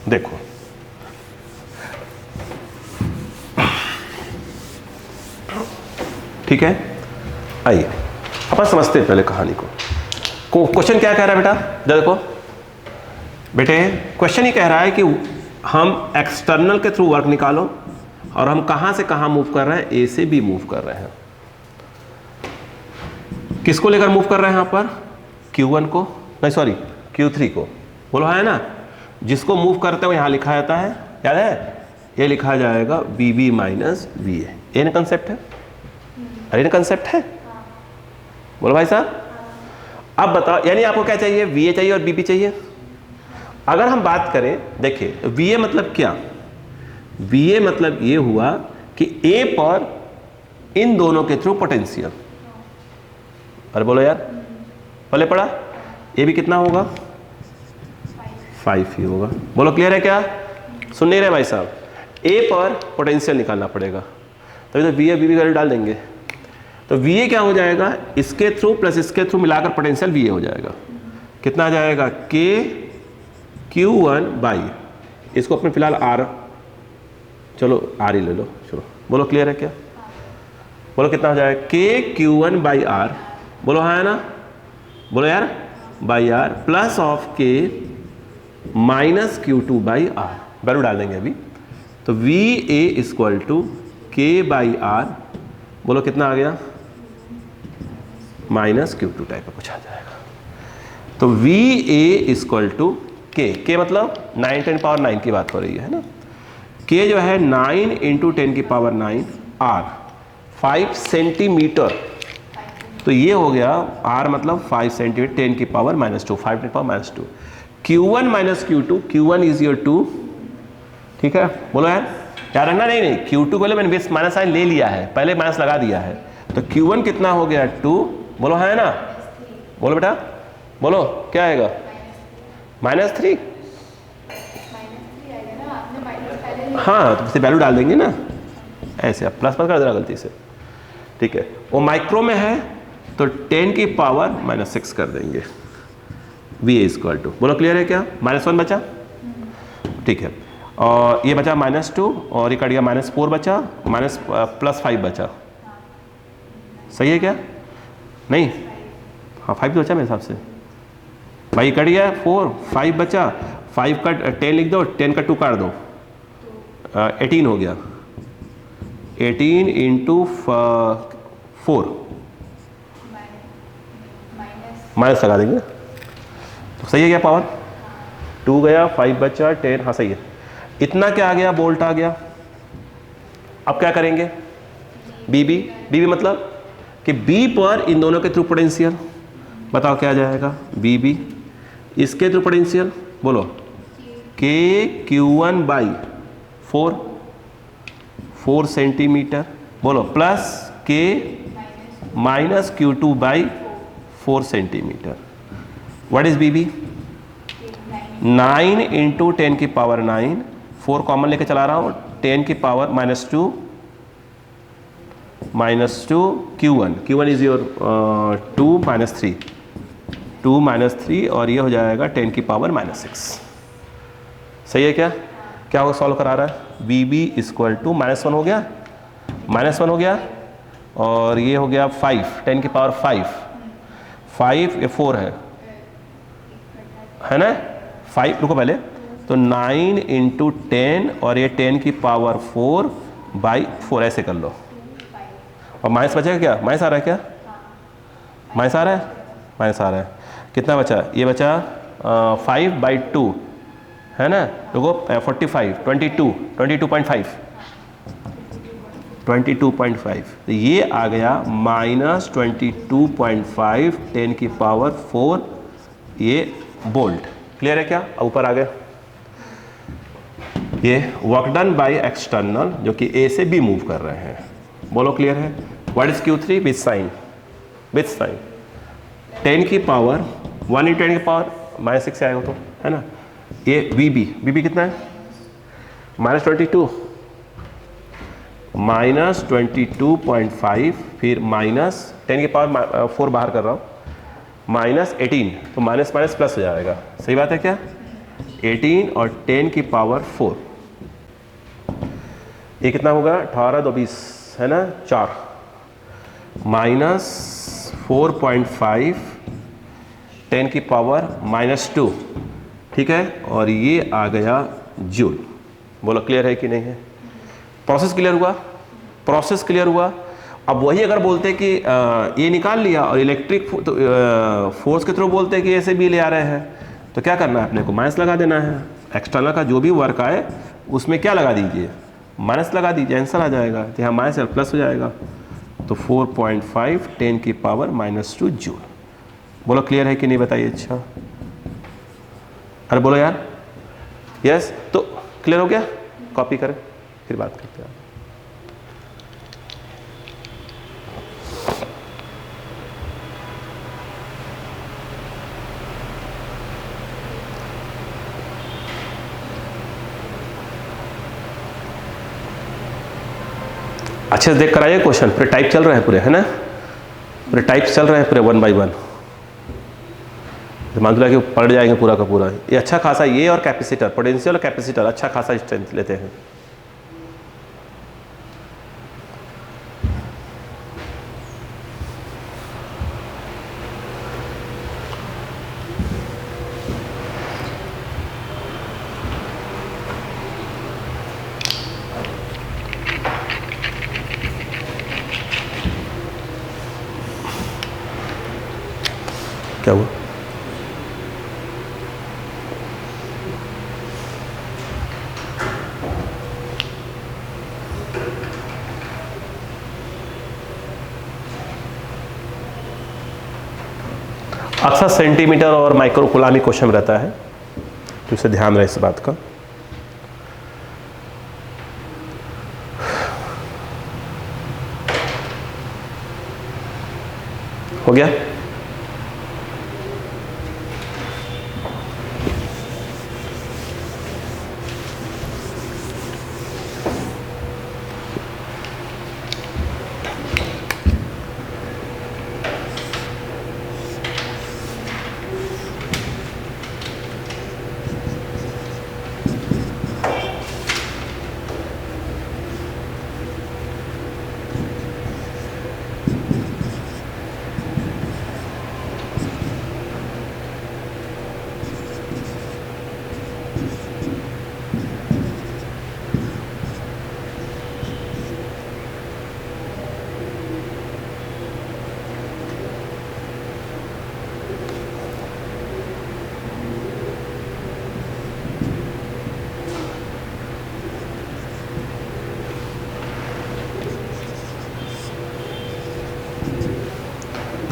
देखो ठीक है, आइए अपन समझते हैं पहले कहानी को। Question क्या कह रहा है बेटा? देखो बेटे, क्वेश्चन ही कह रहा है कि हम एक्सटर्नल के थ्रू वर्क निकालो और हम कहां से कहां मूव कर रहे हैं? ए से बी मूव कर रहे हैं। किसको लेकर मूव कर रहे हैं यहां पर? Q1 को, नहीं सॉरी Q3 को। बोलो है ना? जिसको मूव करते हो यहां लिखा जाता है, याद है? ये लिखा जाएगा BB माइनस VA। ये ना कंसेप्ट है, अरे ना कंसेप्ट है। बोलो भाई साहब, अब बताओ, यानी आपको क्या चाहिए? VA चाहिए और BB चाहिए। अगर हम बात करें, देखिए VA मतलब क्या? VA मतलब ये हुआ कि A पर इन दोनों के थ्रू पोटेंशियल। अरे बोलो यार, पहले पढ़ा, ये भी कितना होगा? 5 ही होगा। बोलो क्लियर है क्या? सुन नहीं रहे भाई साहब? A पर पोटेंशियल निकालना पड़ेगा, तभी तो VA BB वैल्यू डाल देंगे। तो VA क्या हो जाएगा? इसके थ्रू प्लस इसके थ्रू मिलाकर पोटेंशियल VA हो जाएगा। कितना आ जाएगा? K Q1 बाई, इसको अपने फिलहाल R, चलो R ही ले लो, चलो। बोलो क्लियर है क्या? बोलो कितना हो जाएगा? K Q1 by R। बोलो हाँ है ना? बोलो यार, by R plus of K minus Q2 by R। Value डाल देंगे अभी। तो VA equal to K by R। बोलो कितना आ गया? माइनस Q2 टाइप का कुछ आ जाएगा। तो VA इक्वल टू K मतलब 9 10 पावर 9 की बात हो रही है ना? K जो है 9 इंटू 10 की पावर 9 R, 5 सेंटीमीटर। तो ये हो गया R मतलब 5 सेंटीमीटर, 10 की power -2, 5 10 power -2। Q1 minus Q2, Q1 is your 2। ठीक है, बोलो यार, क्या रखना? नहीं Q2 को मैंने माइनस साइन ले लिया है, पहले माइनस लगा दिया है। तो Q1 कितना हो गया? 2। बोलो है ना? बोलो बेटा, बोलो क्या आएगा? -3। हाँ, तो वैल्यू डाल देंगे ना, ऐसे आप प्लस कर देना गलती से। ठीक है, वो माइक्रो में है तो 10 की पावर -6 कर देंगे। VA इक्वल टू, बोलो क्लियर है क्या? -1 बचा। ठीक है, और ये बचा -2 और ये कट गया -4 बचा, +5 बचा। सही है क्या? नहीं, हाँ 5 तो बचा मेरे हिसाब से भाई, कट गया 4, 5 बचा, 5 का 10 लिख दो, 10 का 2 काट दो, 18 हो गया। 18 इंटू 4 माइनस लगा देंगे तो सही है क्या? पावर 2 गया, 5 बचा, 10, हाँ सही है। इतना क्या आ गया? बोल्ट आ गया। अब क्या करेंगे? बीबी मतलब कि बी पर इन दोनों के थ्रू पोटेंशियल बताओ क्या जाएगा? बीबी इसके थ्रू पोटेंशियल बोलो KQ1/4 4 सेंटीमीटर बोलो, plus K -Q2/4 centimetre. What is BB? 9 into 10 की पावर 9, 4 कॉमन लेके चला रहा हूँ, 10 की पावर -2 Q1 इज योर 2 -3 और ये हो जाएगा 10 की पावर -6। सही है क्या? क्या वो सॉल्व करा रहा है? बीबी इक्वल टू -1 हो गया, -1 हो गया और ये हो गया 5, 10 की पावर 5 ये 4 है ना? 5 रुको पहले, तो 9 इंटू 10 और ये 10 की पावर 4/4 ऐसे कर लो। और माइनस बचेगा क्या? माइनस आ रहा है क्या? माइनस आ रहा है, माइनस आ रहा है। कितना बचा? ये बचा 5/2 है ना? देखो 45 22.5 तो ये आ गया -22.5 10 की पावर 4 ये बोल्ट। क्लियर है क्या? अब ऊपर आ गए। ये वर्क डन बाय एक्सटर्नल जो कि ए से बी मूव कर रहे हैं, बोलो क्लियर है? What is Q3 with sign 10 की पावर 1 × 10 की पावर -6 से आएगा तो, है ना? ये बीबी कितना है? -22 -22.5 फिर -10 की पावर 4 बाहर कर रहा हूँ, -18 तो माइनस प्लस हो जाएगा। सही बात है क्या? 18 और 10 की पावर 4 ये कितना होगा? 18 2 20 है ना? 4 -4.5 10 की पावर -2, ठीक है? और ये आ गया जूल। बोलो क्लियर है कि नहीं है? प्रोसेस क्लियर हुआ? प्रोसेस क्लियर हुआ। अब वही अगर बोलते कि ये निकाल लिया और इलेक्ट्रिक फोर्स के थ्रू बोलते कि ऐसे भी ले आ रहे हैं, तो क्या करना है अपने को? माइनस लगा देना है। एक्सटर्नल का जो भी वर्क आए उसमें क्या लगा दीजिए? माइनस लगा दीजिए, आंसर आ जाएगा। तो यहाँ माइनस प्लस हो जाएगा, तो 4.5 10 की पावर -2 जूल। बोलो क्लियर है कि नहीं बताइए? अच्छा, अरे बोलो यार, यस। तो क्लियर हो गया? कॉपी करें फिर बात करते हैं। अच्छे से देख कर आइए क्वेश्चन, पूरे टाइप चल रहे हैं पूरे, है ना? पूरे टाइप चल रहे हैं पूरे 1 by 1। मान लो कि पढ़ जाएंगे पूरा का पूरा। ये अच्छा खासा, ये और कैपेसिटर, पोटेंशियल और कैपेसिटर अच्छा खासा स्ट्रेंथ लेते हैं। क्या हुआ? अक्सर सेंटीमीटर और माइक्रो कूलामी क्वेश्चन रहता है, तो इसे ध्यान रहे इस बात का। हो गया?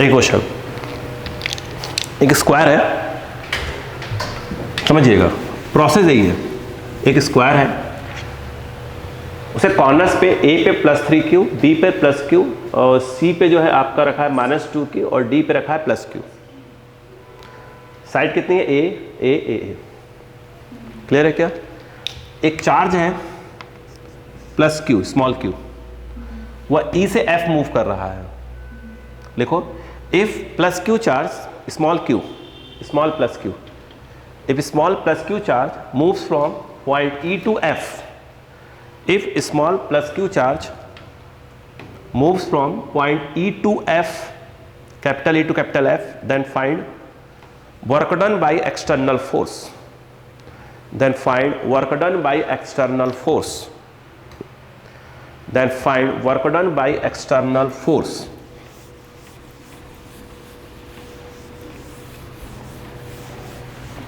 एक क्वेश्चन, एक स्क्वायर है, समझिएगा प्रोसेस यही है, एक स्क्वायर है, उसे कॉर्नर्स पे ए पे +3q, बी पे +q और सी पे जो है आपका रखा है -2q और डी पे रखा है +q। साइड कितनी है? ए ए ए ए। क्लियर है क्या? एक चार्ज है +q स्मॉल q, वह ई से एफ मूव कर रहा है। लिखो, if +q charge small q if small +q charge moves from point E to F, if small +q charge moves from point E to F, capital E to capital F, then find work done by external force. Then find work done by external force. Then find work done by external force.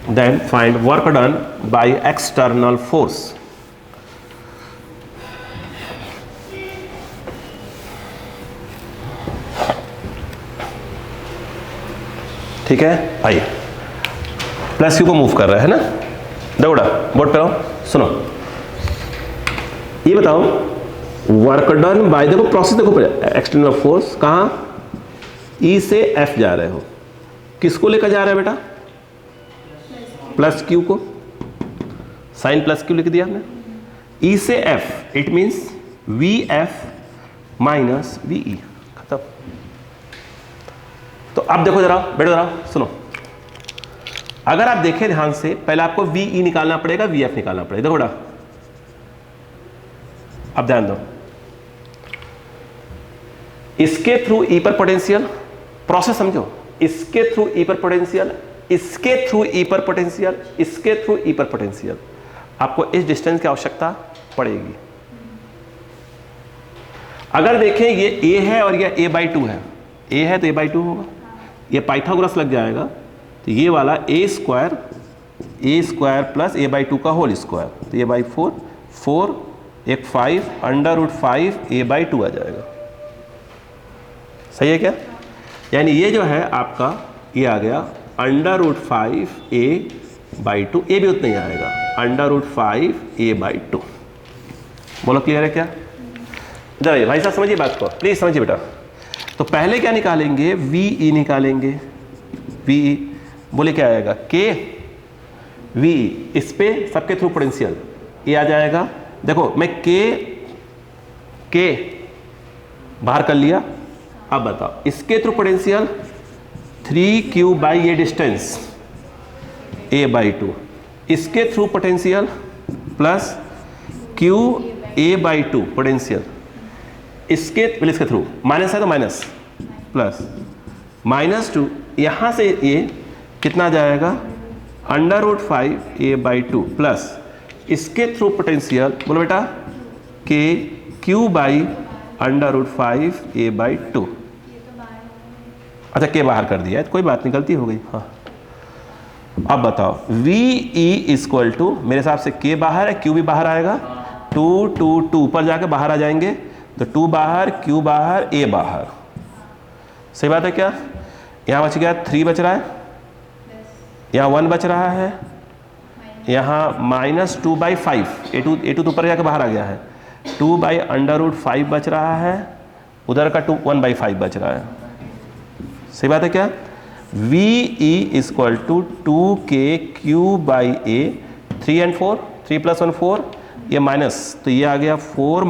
Then find work done by external force. ठीक है, आइए +q को move कर रहा है ना, दौड़ा board पे आओ, सुनो ये बताओ वर्क डन बाय, देखो प्रोसेस देखो पहले, एक्सटर्नल फोर्स कहाँ, ई से एफ जा रहे हो, किसको लेकर जा रहे हैं बेटा? +q को, साइन +q लिख दिया हमने, ई से F, it means VF minus VE, खत्म। तो अब देखो जरा, बैठो जरा, सुनो, अगर आप देखें ध्यान से, पहले आपको VE निकालना पड़ेगा, VF निकालना पड़ेगा। देखो बेटा, अब ध्यान दो, इसके थ्रू ई पर पोटेंशियल, प्रोसेस समझो, इसके थ्रू ई पर पोटेंशियल, इसके थ्रू ई पर पोटेंशियल, इसके थ्रू ई पर पोटेंशियल, आपको इस डिस्टेंस की आवश्यकता पड़ेगी। अगर देखें ये ए है और ये a/2 है, ए है तो a/2 होगा, ये पाइथागोरस लग जाएगा, तो ये वाला a² प्लस a/2 का होल स्क्वायर, तो a/4, 4 एक 5 √5 a/2 आ जाएगा। सही है क्या? यानी ये जो है आपका, ये आ गया √5 a/2, ए भी उतना ही आएगा, √5 a/2। बोलो क्लियर है क्या? इधर भाई साहब समझिए बात को, प्लीज समझिए बेटा। तो पहले क्या निकालेंगे? VE निकालेंगे, VE बोले क्या आएगा? K VE, इस पे सबके थ्रू पोटेंशियल ये आ जाएगा। देखो मैं K बाहर कर लिया, अब बताओ इसके थ्रू पोटेंशियल 3q बाई ये डिस्टेंस a/2, इसके through potential plus q a/2 potential, इसके थ्रू माइनस है तो माइनस, प्लस -2, यहां से ये कितना जाएगा? √5 a/2 प्लस इसके थ्रू पोटेंशियल, बोलो बेटा, k q बाई √5 a/2। अच्छा के बाहर कर दिया है तो कोई बात नहीं, गलती हो गई। हाँ अब बताओ, VE इक्वल टू, मेरे हिसाब से K बाहर है, Q भी बाहर आएगा, 2 2 2 ऊपर जाके बाहर आ जाएंगे, तो 2 बाहर, Q बाहर, A बाहर। सही बात है क्या? यहाँ बच गया 3 बच रहा है, यहाँ 1 बच रहा है, यहाँ -2/5, A2 तो ऊपर जाके बाहर आ गया है, 2/√5 बच रहा है, उधर का 1/5 बच रहा है। सही बात है क्या? VE equal to 2KQ/A, 3 and 4, 3 + 1 4, ये माइनस, तो ये आ गया 4 -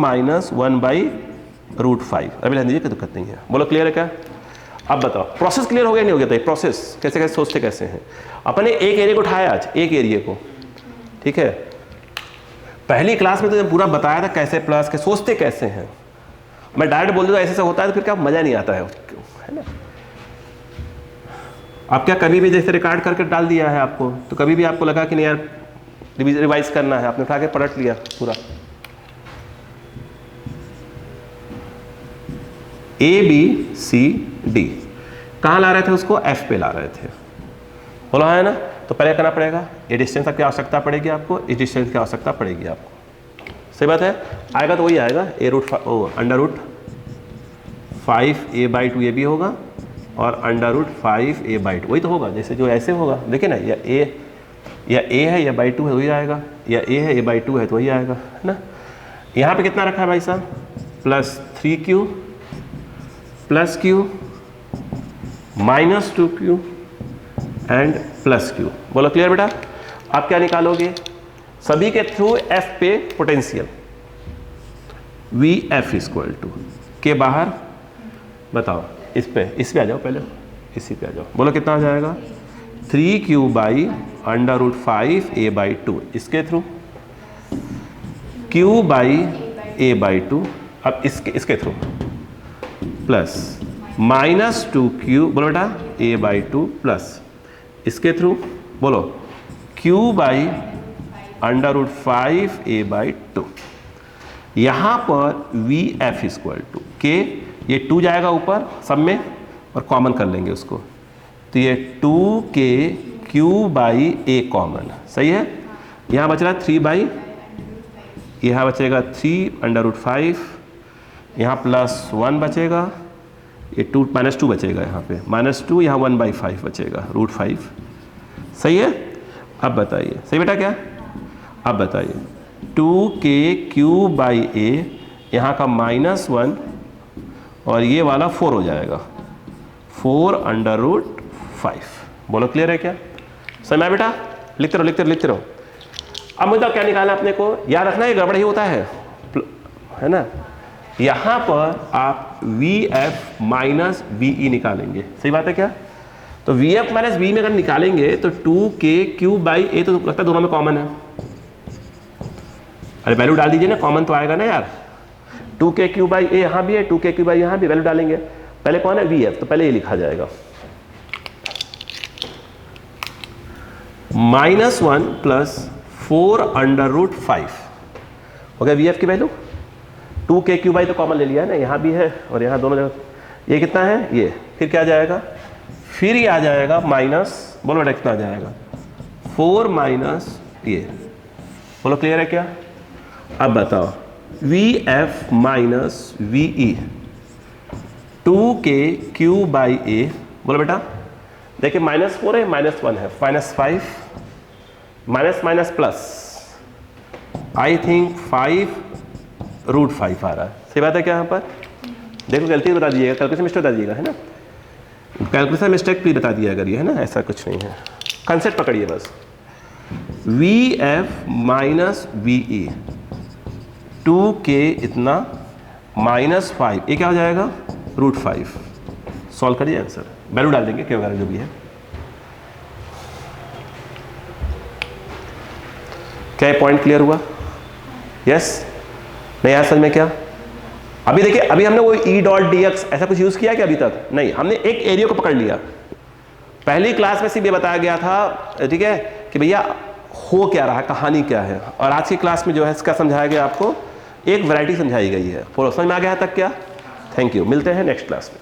1/√5। अभी ध्यान दीजिए, कोई दिक्कत नहीं है। बोलो क्लियर है क्या? अब बताओ प्रोसेस क्लियर हो गया नहीं हो गया? था प्रोसेस कैसे कैसे सोचते कैसे हैं। अपने एक एरिया को उठाया आज, एक एरिया को, ठीक है। पहली क्लास में तो पूरा बताया था कैसे प्लस के सोचते कैसे हैं। मैं डायरेक्ट बोल दूँ ऐसे से होता है तो फिर क्या मजा नहीं आता है ना। आप क्या कभी भी जैसे रिकॉर्ड करके डाल दिया है आपको, तो कभी भी आपको लगा कि नहीं यार रिवाइज करना है, आपने उठा के पलट लिया पूरा। ABCD कहाँ ला रहे थे उसको? F पे ला रहे थे, बोला है ना। तो पहले करना पड़ेगा, ये डिस्टेंस की आवश्यकता पड़ेगी आपको, इस डिस्टेंस की आवश्यकता पड़ेगी आपको। सही बात है, आएगा तो वही आएगा, √5 A/2 ये भी होगा, और अंडर रूट 5a/2, वही तो होगा जैसे जो ऐसे होगा, देखिए ना, या a है या बाई 2 है, वही आएगा, या a है a/2 है तो वही आएगा, है ना। यहाँ पे कितना रखा है भाई साहब, +3q plus q -2q and +q। बोलो क्लियर बेटा। आप क्या निकालोगे, सभी के थ्रू f पे पोटेंशियल, VF = के बाहर बताओ, इस पे आ जाओ, पहले इसी पे आ जाओ, बोलो कितना आ जाएगा, 3q/√5a/2 इसके थ्रू, q/a/2, अब इसके थ्रू प्लस -2q, बोलो बेटा a/2 प्लस इसके थ्रू, बोलो q/√5a/2। यहाँ पर VF = के, ये 2 जाएगा ऊपर सब में और कॉमन कर लेंगे उसको, तो ये 2k q/a कॉमन, सही है। यहाँ बच रहा है 3/, यहाँ बचेगा 3/√5, यहाँ +1 बचेगा, ये 2 -2 बचेगा, यहाँ पे -2, यहाँ 1/5 बचेगा, √5, सही है। अब बताइए, सही बेटा क्या, अब बताइए 2k q/a, यहाँ का -1 और ये वाला 4 हो जाएगा, 4/√5। बोलो क्लियर है क्या, समझ में बेटा, लिखते रहो। अब मुद्दा क्या निकालना अपने को, याद रखना है गड़बड़ ही होता है ना। यहाँ पर आप VF - VE निकालेंगे, सही बात है क्या। तो VF - VE में अगर निकालेंगे तो 2k q/a तो लगता है दोनों में कॉमन है, अरे वैल्यू डाल दीजिए ना, कॉमन तो आएगा ना यार। 2k q/a यहाँ भी है, 2k q/a यहाँ भी, वैल्यू डालेंगे। पहले कौन है, VF, तो पहले ये लिखा जाएगा -1 + 4/√5 हो गया VF की वैल्यू। 2k q/a तो कॉमन ले लिया है ना, यहाँ भी है और यहाँ दोनों जगह, ये कितना है, ये फिर क्या आ जाएगा, फिर ये आ जाएगा माइनस, बोलो बेटा कितना आ जाएगा, 4 - ये, बोलो क्लियर है क्या। अब बताओ VF - VE 2k q/a, बोलो बेटा, देखिए -4 है, -1 है, -5, माइनस प्लस, आई थिंक 5/√5 आ रहा है, सही बात है क्या। यहाँ पर देखो गलती बता दीजिएगा, कैलकुलेशन मिस्टेक बता दीजिएगा, है ना, कैलकुलेशन मिस्टेक प्लीज बता दिया करिए, है ना, ऐसा कुछ नहीं है, कंसेप्ट पकड़िए बस। VF - VE 2k इतना -5, ये क्या हो जाएगा, √5। सॉल्व करिए आंसर, वैल्यू डाल देंगे, क्या वगैरह जो भी है। क्या ये पॉइंट क्लियर हुआ, यस नहीं यार, समझ में क्या। अभी देखिए, अभी हमने वो E.dx ऐसा कुछ यूज किया क्या अभी तक, नहीं, हमने एक एरिया को पकड़ लिया। पहली क्लास में सिर्फ ये बताया गया था, ठीक है, कि भैया हो क्या रहा है, कहानी क्या है, और आज की क्लास में जो है इसका समझाया गया आपको, एक वैरायटी समझाई गई है। समझ में आ गया है तक क्या, थैंक यू, मिलते हैं नेक्स्ट क्लास में।